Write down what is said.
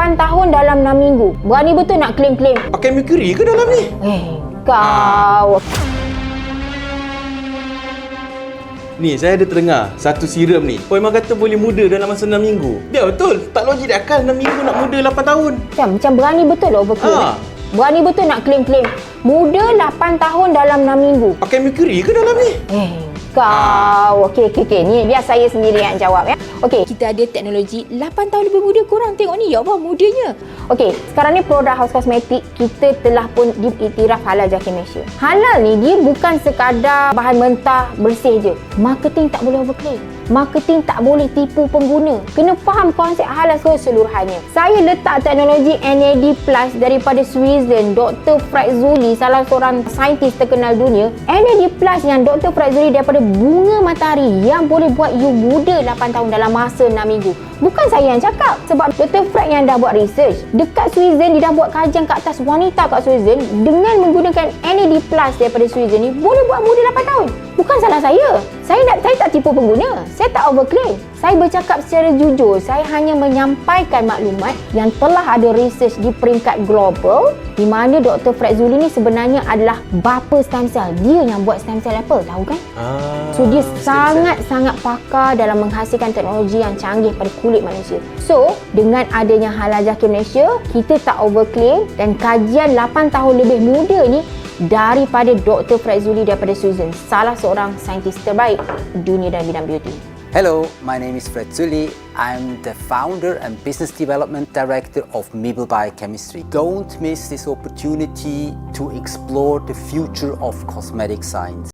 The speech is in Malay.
8 tahun dalam 6 minggu. Berani betul nak claim-claim? Pakai mercury ke dalam ni? Kau. Ni, saya ada terdengar satu serum ni. Memang kata boleh muda dalam masa 6 minggu. Biar betul. Tak logik dah kan 6 minggu nak muda 8 tahun. Macam berani betul lah overclaim. Berani betul nak claim-claim. Muda 8 tahun dalam 6 minggu. Pakai mercury ke dalam ni? Kau. Okey. Ni biar saya sendiri yang jawab ya. Okey, kita ada teknologi 8 tahun lebih muda korang. Tengok ni, ya Allah, mudanya. Okey, sekarang ni produk House Cosmetic kita telah pun diiktiraf halal JAKI Malaysia. Halal ni dia bukan sekadar bahan mentah bersih je. Marketing tak boleh overclaim. Marketing tak boleh tipu pengguna. Kena faham konsep halal keseluruhannya. Saya letak teknologi NAD Plus daripada Switzerland, Dr. Fraizzuli, salah seorang saintis terkenal dunia. NAD Plus yang Dr. Fraizzuli daripada bunga matahari yang boleh buat you muda 8 tahun dalam masa 6 minggu. Bukan saya yang cakap, sebab Dr. Fred yang dah buat research. Dekat Switzerland, dia dah buat kajian kat atas wanita kat Switzerland dengan menggunakan NAD Plus daripada Switzerland ni boleh buat muda 8 tahun. Bukan salah saya. Saya tak tipu pengguna. Saya tak overclaim. Saya bercakap secara jujur. Saya hanya menyampaikan maklumat yang telah ada research di peringkat global di mana Dr. Fraizzuli ni sebenarnya adalah bapa stem cell. Dia yang buat stem cell apple, tahu kan? So dia sangat-sangat pakar dalam menghasilkan teknologi yang canggih pada kulit manusia. So, dengan adanya halal JAKI Malaysia, kita tak overclaim dan kajian 8 tahun lebih muda ni daripada Dr. Fraizzuli daripada Switzerland, salah seorang saintis terbaik dunia dalam bidang beauty. Hello, my name is Fraizzuli. I'm the founder and business development director of Mibel Biochemistry. Don't miss this opportunity to explore the future of cosmetic science.